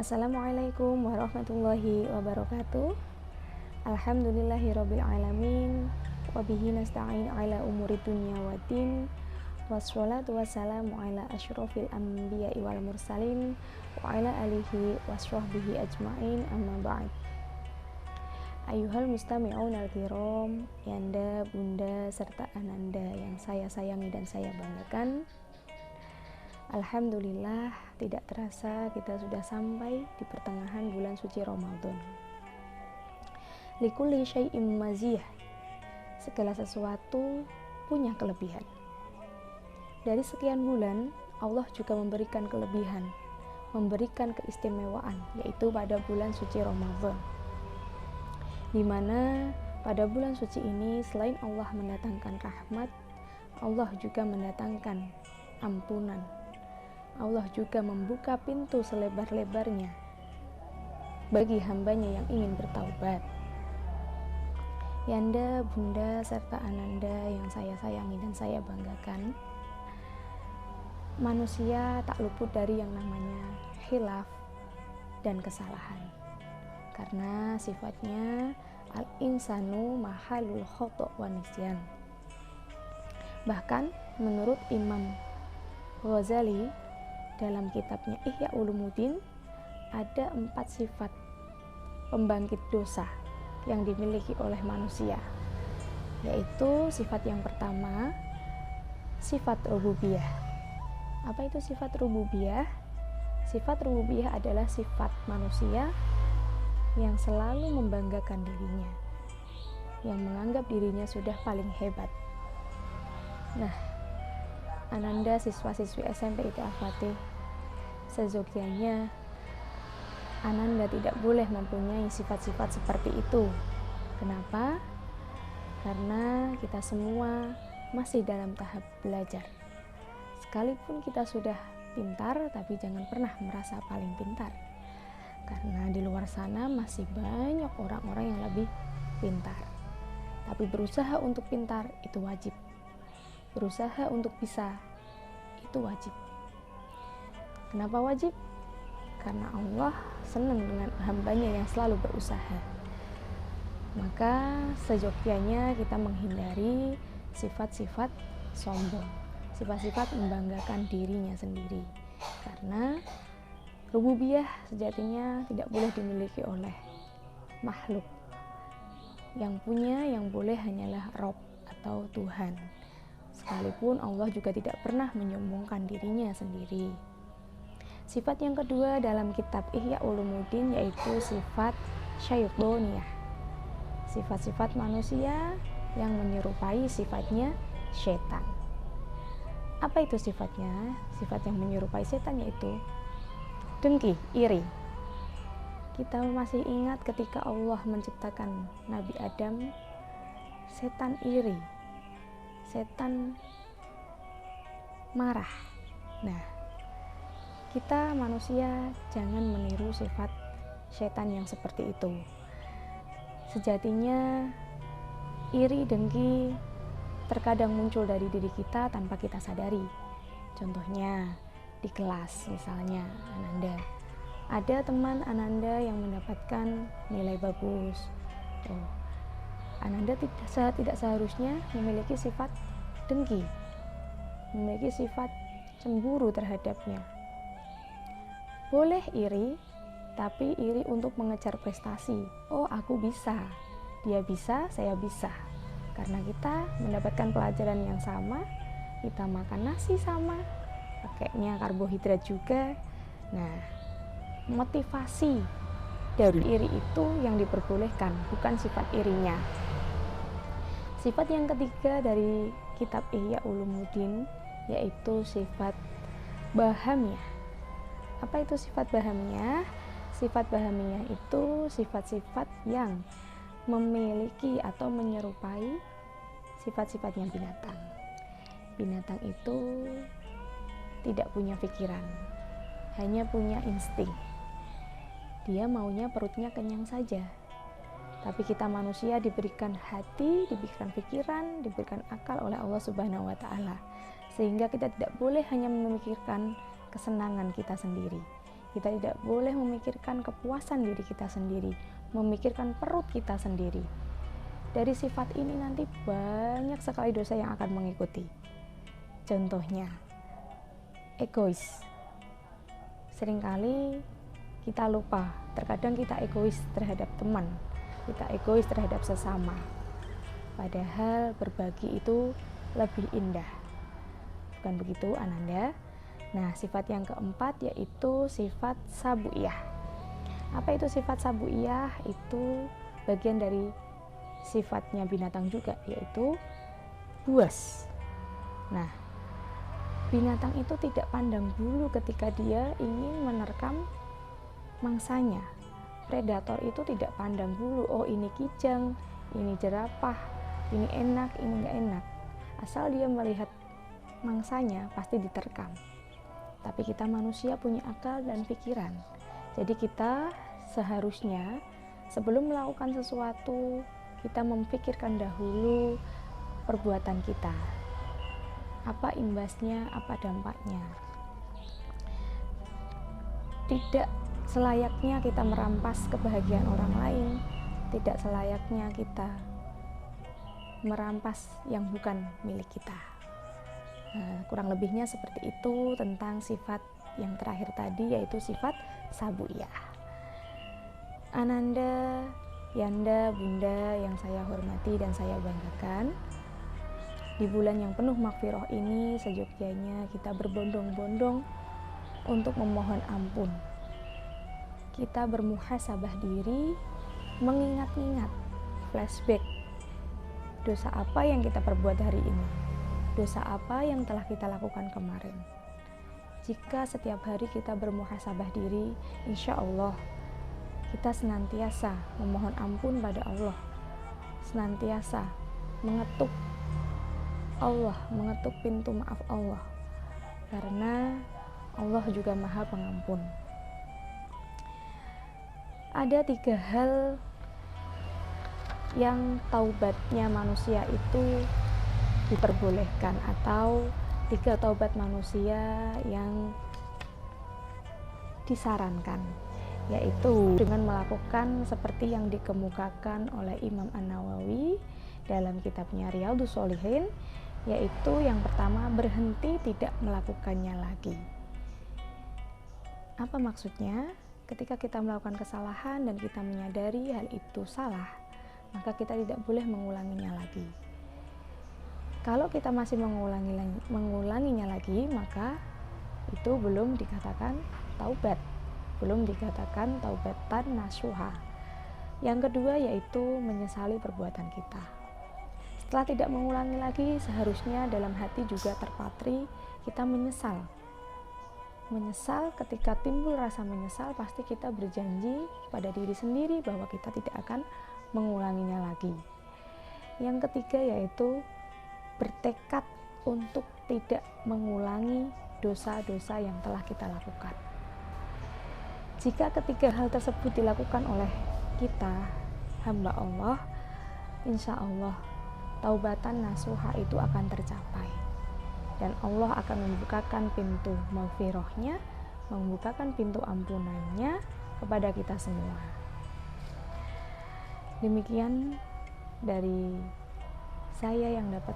Assalamualaikum warahmatullahi wabarakatuh. Alhamdulillahirabbil alamin wa bihi nasta'in ala umuri dunya waddin. Wassalatu wassalamu ala asyrofil anbiya'i wal mursalin wa ala alihi wasrohbihi ajma'in, amma ba'd. Ayuhal mustami'un al-kiram, yanda, bunda, serta ananda yang saya sayangi dan saya banggakan. Alhamdulillah, tidak terasa kita sudah sampai di pertengahan bulan suci Ramadan. Likulli syai'im maziyah, segala sesuatu punya kelebihan. Dari sekian bulan, Allah juga memberikan kelebihan, memberikan keistimewaan, yaitu pada bulan suci Ramadan, di mana pada bulan suci ini selain Allah mendatangkan rahmat, Allah juga mendatangkan ampunan. Allah juga membuka pintu selebar-lebarnya bagi hambanya yang ingin bertaubat. Yanda, bunda, serta ananda yang saya sayangi dan saya banggakan, manusia tak luput dari yang namanya khilaf dan kesalahan, karena sifatnya al-insanu mahalul khoto' wa nisyan. Bahkan menurut Imam Ghazali dalam kitabnya Ihya Ulumuddin, ada 4 sifat pembangkit dosa yang dimiliki oleh manusia, yaitu sifat yang pertama, sifat rububiyah. Apa itu sifat rububiyah? Sifat rububiyah adalah sifat manusia yang selalu membanggakan dirinya, yang menganggap dirinya sudah paling hebat. Nah, ananda siswa-siswi SMP ITA Al-Fatih, sezogyanya ananda tidak boleh mempunyai sifat-sifat seperti itu. Kenapa? Karena kita semua masih dalam tahap belajar. Sekalipun kita sudah pintar, tapi jangan pernah merasa paling pintar, karena di luar sana masih banyak orang-orang yang lebih pintar. Tapi berusaha untuk pintar itu wajib. Berusaha untuk bisa itu wajib. Kenapa wajib? Karena Allah senang dengan hambanya yang selalu berusaha. Maka sejogjanya kita menghindari sifat-sifat sombong, sifat-sifat membanggakan dirinya sendiri, karena rububiyah sejatinya tidak boleh dimiliki oleh makhluk. Yang punya, yang boleh hanyalah Rabb atau Tuhan. Sekalipun Allah juga tidak pernah menyombongkan dirinya sendiri. Sifat yang kedua dalam kitab Ihya Ulumuddin yaitu sifat syaitoniyah. Sifat-sifat manusia yang menyerupai sifatnya setan. Apa itu sifatnya? Sifat yang menyerupai setan yaitu dengki, iri. Kita masih ingat ketika Allah menciptakan Nabi Adam, setan iri, setan marah. Nah, kita manusia jangan meniru sifat setan yang seperti itu. Sejatinya iri, dengki terkadang muncul dari diri kita tanpa kita sadari. Contohnya di kelas misalnya, ananda ada teman ananda yang mendapatkan nilai bagus. Ananda tidak seharusnya memiliki sifat dengki, memiliki sifat cemburu terhadapnya. Boleh iri, tapi iri untuk mengejar prestasi. Oh, aku bisa, dia bisa, saya bisa. Karena kita mendapatkan pelajaran yang sama, kita makan nasi sama, pakainya karbohidrat juga. Nah, motivasi dari iri itu yang diperbolehkan, bukan sifat irinya. Sifat yang ketiga dari kitab Ihya Ulumuddin yaitu sifat bahamiyah. Apa itu sifat bahamiyah? Sifat bahamiyah itu sifat-sifat yang memiliki atau menyerupai sifat-sifatnya binatang. Binatang itu tidak punya pikiran, hanya punya insting. Dia maunya perutnya kenyang saja. Tapi kita manusia diberikan hati, diberikan pikiran, diberikan akal oleh Allah Subhanahu wa Ta'ala, sehingga kita tidak boleh hanya memikirkan kesenangan kita sendiri. Kita tidak boleh memikirkan kepuasan diri kita sendiri, memikirkan perut kita sendiri. Dari sifat ini nanti banyak sekali dosa yang akan mengikuti. Contohnya, egois. Seringkali kita lupa, terkadang kita egois terhadap teman, kita egois terhadap sesama. Padahal berbagi itu lebih indah. Bukan begitu, Ananda? Nah, sifat yang keempat yaitu sifat sabu'iyah. Apa itu sifat sabu'iyah? Itu bagian dari sifatnya binatang juga, yaitu buas. Nah, binatang itu tidak pandang bulu ketika dia ingin menerkam mangsanya. Predator itu tidak pandang bulu, oh ini kijang, ini jerapah, ini enak, ini nggak enak. Asal dia melihat mangsanya, pasti diterkam. Tapi kita manusia punya akal dan pikiran. Jadi kita seharusnya sebelum melakukan sesuatu, kita memikirkan dahulu perbuatan kita. Apa imbasnya, apa dampaknya. Tidak selayaknya kita merampas kebahagiaan orang lain. Tidak selayaknya kita merampas yang bukan milik kita. Nah, kurang lebihnya seperti itu tentang sifat yang terakhir tadi, yaitu sifat sabu'iyah. Ananda, Yanda, Bunda yang saya hormati dan saya banggakan, di bulan yang penuh maghfirah ini seyogyanya kita berbondong-bondong untuk memohon ampun. Kita bermuhasabah diri, mengingat-ingat, flashback dosa apa yang kita perbuat hari ini, dosa apa yang telah kita lakukan kemarin. Jika setiap hari kita bermuhasabah diri, insya Allah kita senantiasa memohon ampun pada Allah, senantiasa mengetuk Allah, mengetuk pintu maaf Allah, karena Allah juga Maha Pengampun. Ada 3 hal yang taubatnya manusia itu diperbolehkan, atau 3 taubat manusia yang disarankan, yaitu dengan melakukan seperti yang dikemukakan oleh Imam An-Nawawi dalam kitabnya Riyadhus Shalihin, yaitu yang pertama, berhenti tidak melakukannya lagi. Apa maksudnya? Ketika kita melakukan kesalahan dan kita menyadari hal itu salah, maka kita tidak boleh mengulanginya lagi. Kalau kita masih mengulanginya lagi, maka itu belum dikatakan taubat, belum dikatakan taubatan nasuha. Yang kedua yaitu menyesali perbuatan kita. Setelah tidak mengulangi lagi, seharusnya dalam hati juga terpatri kita menyesal. Menyesal, ketika timbul rasa menyesal, pasti kita berjanji pada diri sendiri bahwa kita tidak akan mengulanginya lagi. Yang ketiga yaitu bertekad untuk tidak mengulangi dosa-dosa yang telah kita lakukan. Jika ketiga hal tersebut dilakukan oleh kita, hamba Allah, insya Allah taubatan nasuha itu akan tercapai, dan Allah akan membukakan pintu maghfirahnya, membukakan pintu ampunannya kepada kita semua. Demikian dari saya yang dapat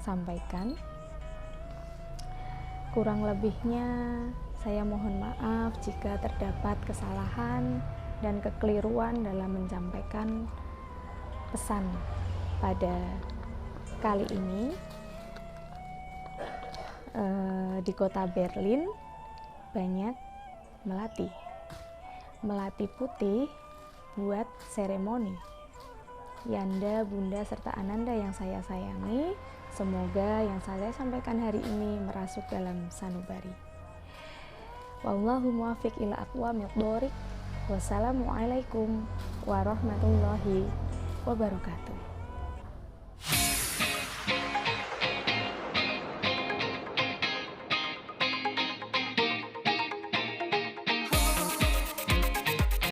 sampaikan. Kurang lebihnya saya mohon maaf jika terdapat kesalahan dan kekeliruan dalam menyampaikan pesan pada kali ini. Di kota Berlin banyak melati putih buat seremoni. Yanda, Bunda, serta Ananda yang saya sayangi, semoga yang saya sampaikan hari ini merasuk dalam sanubari. Wallahu muwaffiq ila aqwamit thoriq. Wassalamualaikum warahmatullahi wabarakatuh.